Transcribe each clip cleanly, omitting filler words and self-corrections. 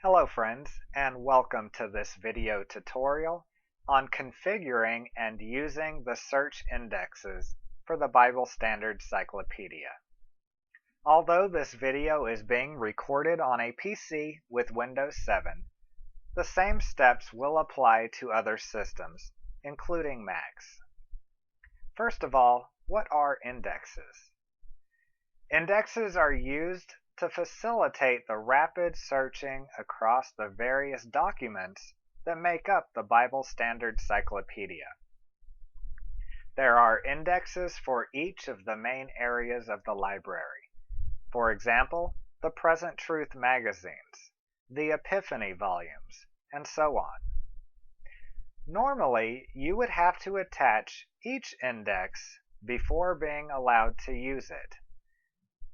Hello friends, and welcome to this video tutorial on configuring and using the search indexes for the Bible Standard Cyclopedia. Although this video is being recorded on a PC with Windows 7, the same steps will apply to other systems, including Macs. First of all, what are indexes? Indexes are used to facilitate the rapid searching across the various documents that make up the Bible Standard Cyclopedia. There are indexes for each of the main areas of the library. For example, the Present Truth magazines, the Epiphany volumes, and so on. Normally, you would have to attach each index before being allowed to use it.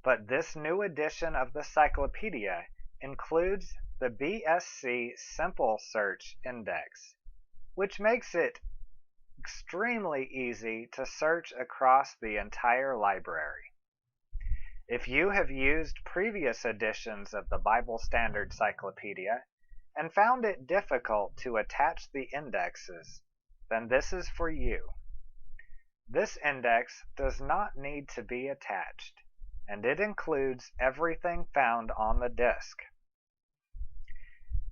But this new edition of the Cyclopedia includes the BSC Simple Search Index, which makes it extremely easy to search across the entire library. If you have used previous editions of the Bible Standard Cyclopedia and found it difficult to attach the indexes, then this is for you. This index does not need to be attached, and it includes everything found on the disk.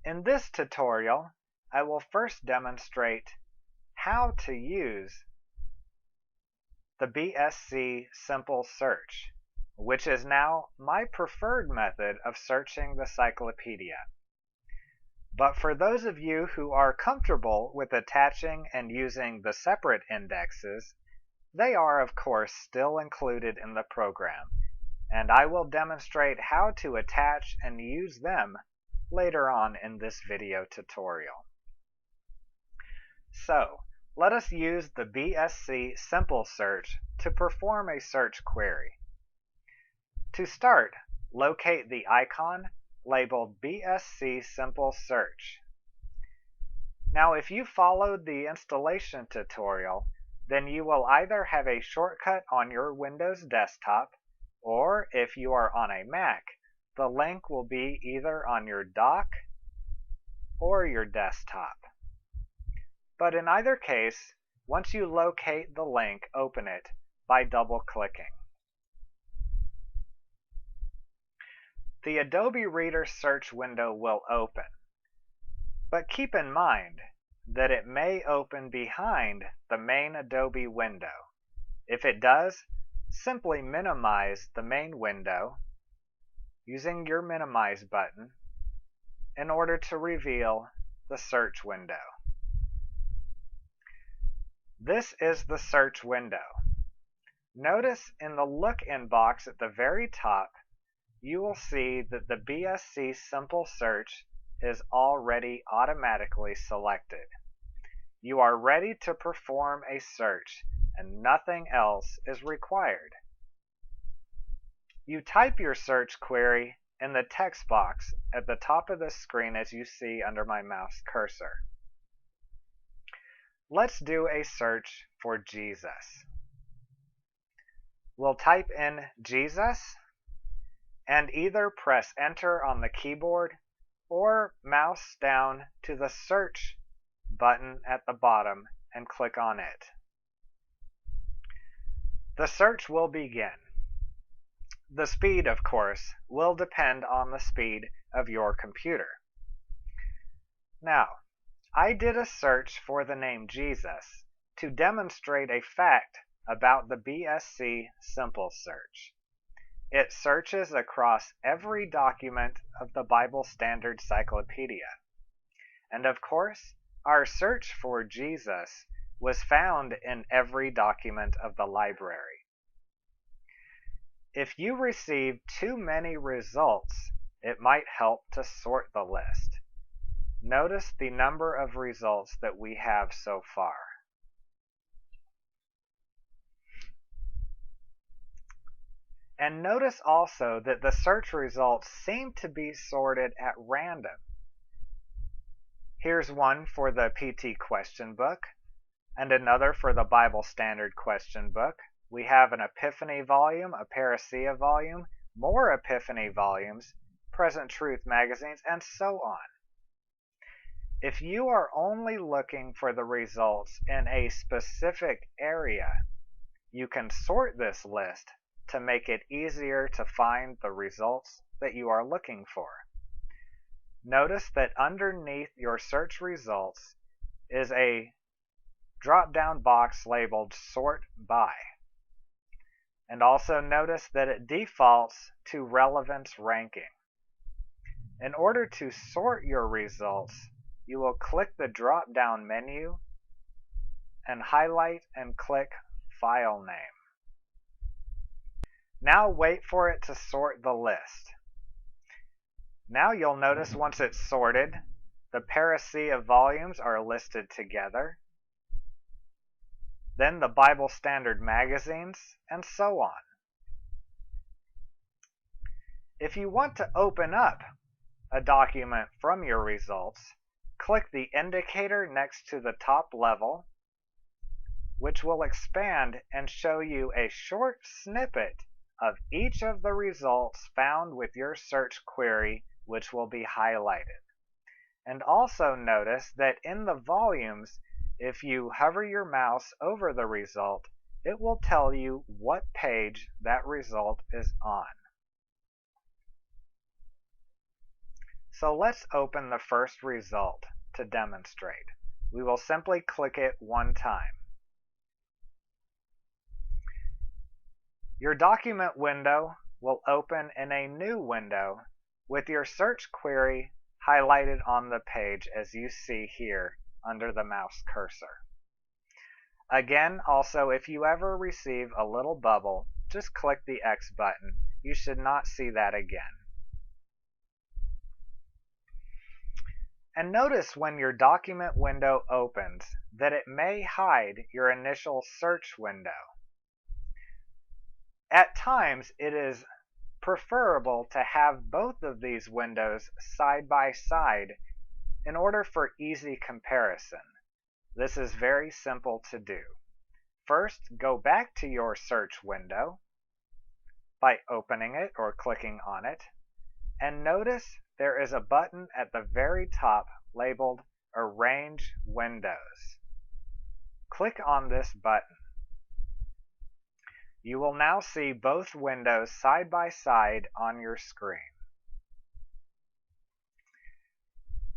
In this tutorial, I will first demonstrate how to use the BSC Simple Search, which is now my preferred method of searching the Cyclopedia. But for those of you who are comfortable with attaching and using the separate indexes, they are of course still included in the program, and I will demonstrate how to attach and use them later on in this video tutorial. So, let us use the BSC Simple Search to perform a search query. To start, locate the icon labeled BSC Simple Search. Now, if you followed the installation tutorial, then you will either have a shortcut on your Windows desktop, or if you are on a Mac, the link will be either on your dock or your desktop. But in either case, once you locate the link, open it by double-clicking. The Adobe Reader search window will open, but keep in mind that it may open behind the main Adobe window. If it does, simply minimize the main window using your minimize button in order to reveal the search window. This is the search window. Notice in the look-in box at the very top, you will see that the BSC Simple Search is already automatically selected. You are ready to perform a search, and nothing else is required. You type your search query in the text box at the top of the screen as you see under my mouse cursor. Let's do a search for Jesus. We'll type in Jesus and either press Enter on the keyboard or mouse down to the search button at the bottom and click on it. The search will begin. The speed, of course, will depend on the speed of your computer. Now, I did a search for the name Jesus to demonstrate a fact about the BSC Simple Search. It searches across every document of the Bible Standard Cyclopedia. And of course, our search for Jesus was found in every document of the library. If you receive too many results, it might help to sort the list. Notice the number of results that we have so far. And notice also that the search results seem to be sorted at random. Here's one for the PT question book, and another for the Bible Standard question book. We have an Epiphany volume, a Parousia volume, more Epiphany volumes, Present Truth magazines, and so on. If you are only looking for the results in a specific area, you can sort this list to make it easier to find the results that you are looking for. Notice that underneath your search results is a drop-down box labeled Sort By. And also notice that it defaults to relevance ranking. In order to sort your results, you will click the drop-down menu and highlight and click File Name. Now wait for it to sort the list. Now you'll notice once it's sorted, the parousia of volumes are listed together, then the Bible Standard magazines, and so on. If you want to open up a document from your results, click the indicator next to the top level, which will expand and show you a short snippet of each of the results found with your search query, which will be highlighted. And also notice that in the volumes, if you hover your mouse over the result, it will tell you what page that result is on. So let's open the first result to demonstrate. We will simply click it one time. Your document window will open in a new window with your search query highlighted on the page as you see here under the mouse cursor. Again, also, if you ever receive a little bubble, just click the X button. You should not see that again. And notice when your document window opens that it may hide your initial search window. At times, it is preferable to have both of these windows side by side in order for easy comparison. This is very simple to do. First, go back to your search window by opening it or clicking on it, and notice there is a button at the very top labeled Arrange Windows. Click on this button. You will now see both windows side by side on your screen.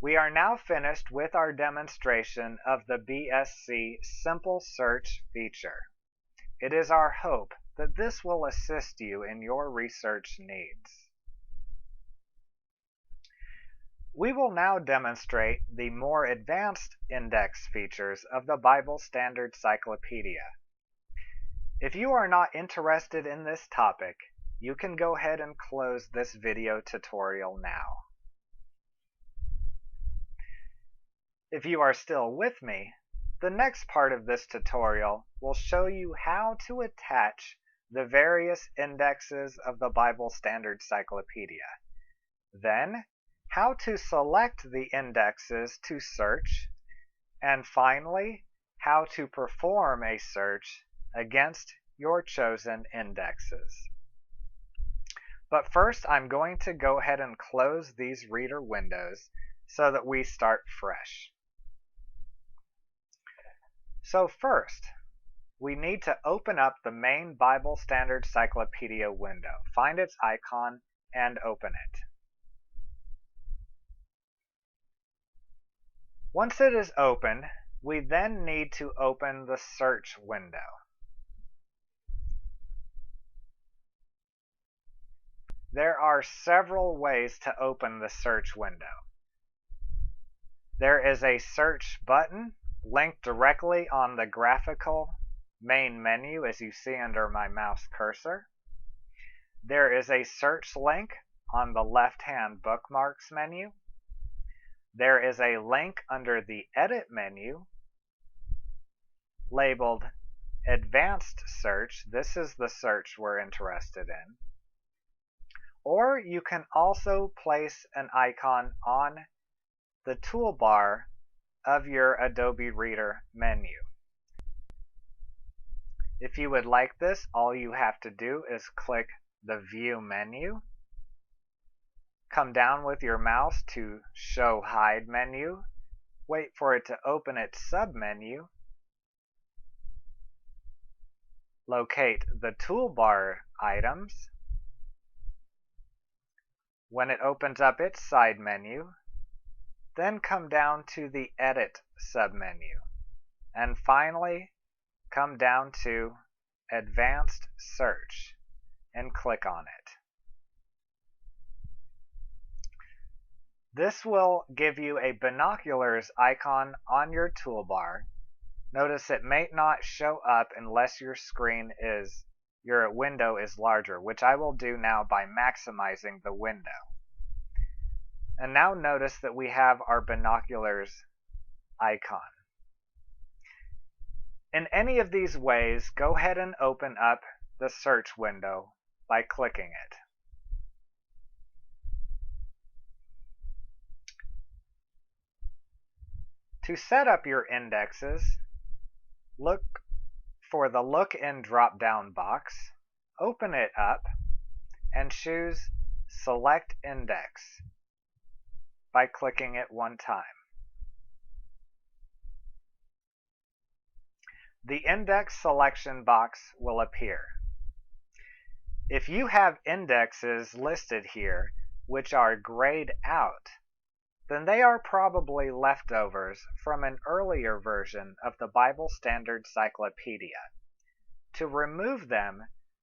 We are now finished with our demonstration of the BSC Simple Search feature. It is our hope that this will assist you in your research needs. We will now demonstrate the more advanced index features of the Bible Standard Cyclopedia. If you are not interested in this topic, you can go ahead and close this video tutorial now. If you are still with me, the next part of this tutorial will show you how to attach the various indexes of the Bible Standard Cyclopedia. Then, how to select the indexes to search, and finally, how to perform a search against your chosen indexes. But first, I'm going to go ahead and close these reader windows so that we start fresh. So first, we need to open up the main Bible Standard Cyclopedia window. Find its icon and open it. Once it is open, we then need to open the search window. There are several ways to open the search window. There is a search button linked directly on the graphical main menu as you see under my mouse cursor. There is a search link on the left-hand bookmarks menu. There is a link under the edit menu labeled Advanced Search. This is the search we're interested in. Or you can also place an icon on the toolbar of your Adobe Reader menu. If you would like this, all you have to do is click the View menu, Come down with your mouse to Show Hide menu. Wait for it to open its submenu. Locate the toolbar items. When it opens up its side menu, then come down to the Edit submenu. And finally, come down to Advanced Search and click on it. This will give you a binoculars icon on your toolbar. Notice it may not show up unless your window is larger, which I will do now by maximizing the window. And now notice that we have our binoculars icon. In any of these ways, go ahead and open up the search window by clicking it. To set up your indexes, look for the Look In drop-down box, open it up, and choose Select Index by clicking it one time. The index selection box will appear. If you have indexes listed here which are grayed out, then they are probably leftovers from an earlier version of the Bible Standard Cyclopedia. To remove them,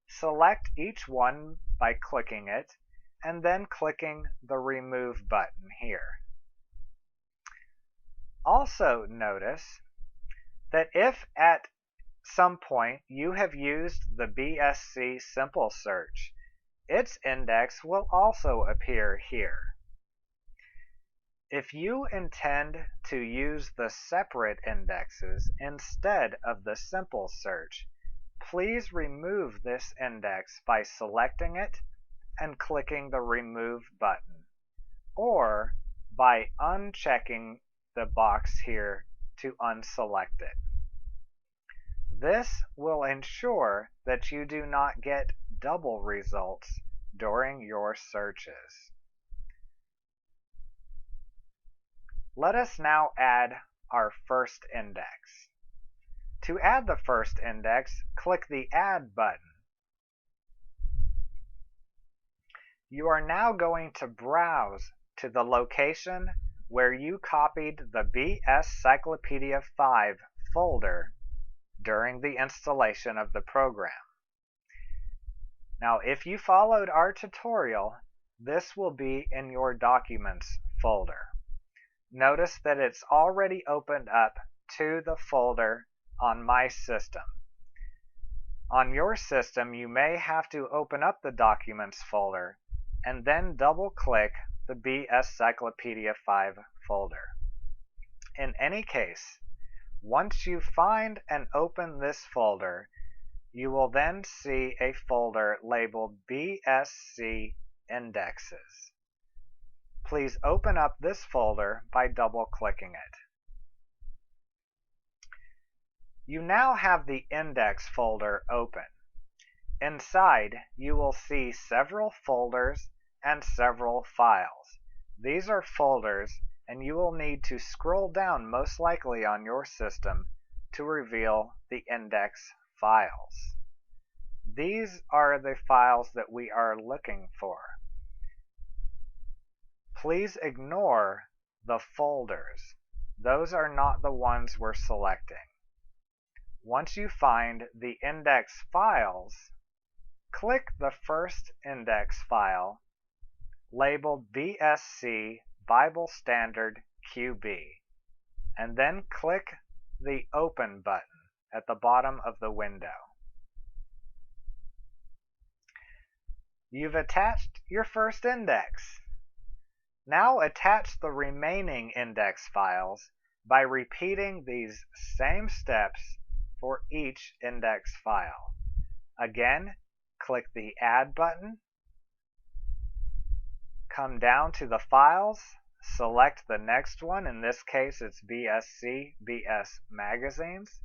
select each one by clicking it and then clicking the Remove button here. Also notice that if at some point you have used the BSC Simple Search, its index will also appear here. If you intend to use the separate indexes instead of the simple search, please remove this index by selecting it and clicking the Remove button, or by unchecking the box here to unselect it. This will ensure that you do not get double results during your searches. Let us now add our first index. To add the first index, click the Add button. You are now going to browse to the location where you copied the BS Cyclopedia 5 folder during the installation of the program. Now, if you followed our tutorial, this will be in your Documents folder. Notice that it's already opened up to the folder on my system. On your system, you may have to open up the Documents folder and then double-click the BS Cyclopedia 5 folder. In any case, once you find and open this folder, you will then see a folder labeled BSC Indexes. Please open up this folder by double-clicking it. You now have the Index folder open. Inside, you will see several folders and several files. These are folders, and you will need to scroll down most likely on your system to reveal the index files. These are the files that we are looking for. Please ignore the folders. Those are not the ones we're selecting. Once you find the index files, click the first index file labeled BSC Bible Standard QB, and then click the Open button at the bottom of the window. You've attached your first index. Now attach the remaining index files by repeating these same steps for each index file. Again, click the Add button, come down to the files, select the next one, in this case it's BSC BS Magazines,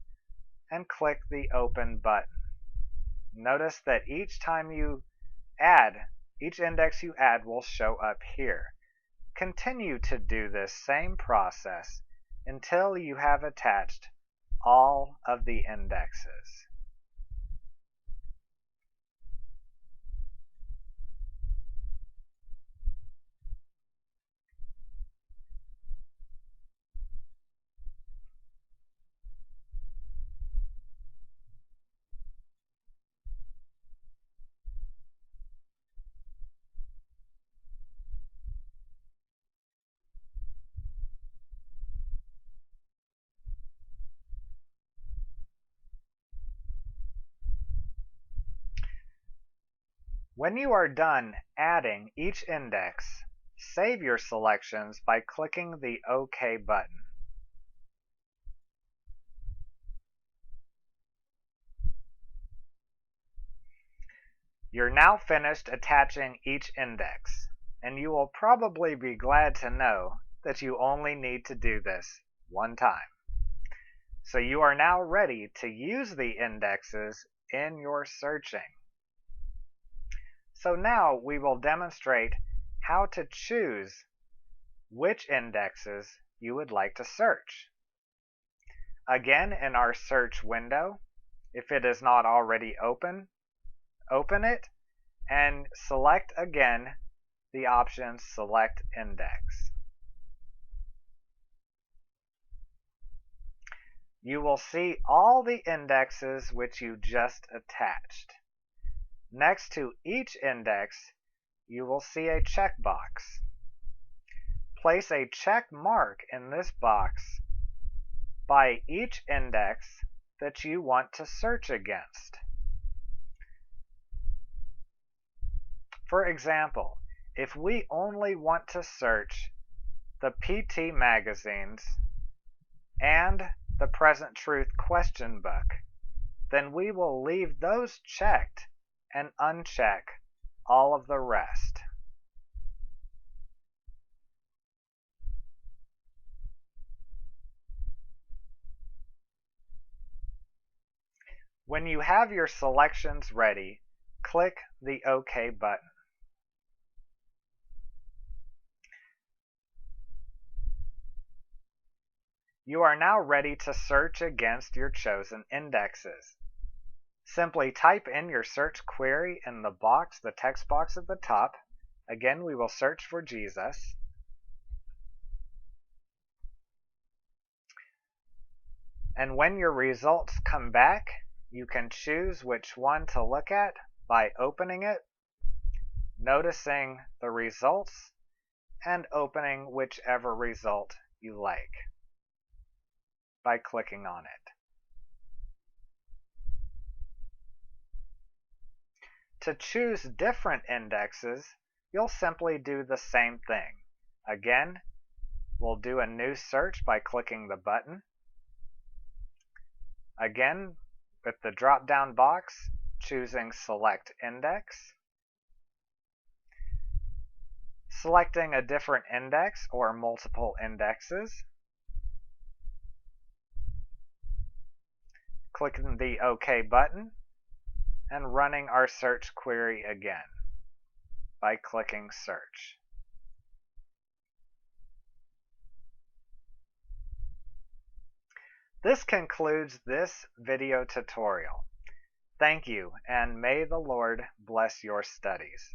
and click the Open button. Notice that each time you add each index you add will show up here. Continue to do this same process until you have attached all of the indexes. When you are done adding each index, save your selections by clicking the OK button. You're now finished attaching each index, and you will probably be glad to know that you only need to do this one time. So you are now ready to use the indexes in your searching. So now we will demonstrate how to choose which indexes you would like to search. Again, in our search window, if it is not already open, open it and select again the option Select Index. You will see all the indexes which you just attached. Next to each index, you will see a checkbox. Place a check mark in this box by each index that you want to search against. For example, if we only want to search the PT magazines and the Present Truth question book, then we will leave those checked and uncheck all of the rest. When you have your selections ready, click the OK button. You are now ready to search against your chosen indexes. Simply type in your search query in the box, the text box at the top. Again, we will search for Jesus. And when your results come back, you can choose which one to look at by opening it, noticing the results, and opening whichever result you like by clicking on it. To choose different indexes, you'll simply do the same thing. Again, we'll do a new search by clicking the button. Again, with the drop-down box, choosing Select Index. Selecting a different index or multiple indexes. Clicking the OK button and running our search query again by clicking Search. This concludes this video tutorial. Thank you, and may the Lord bless your studies.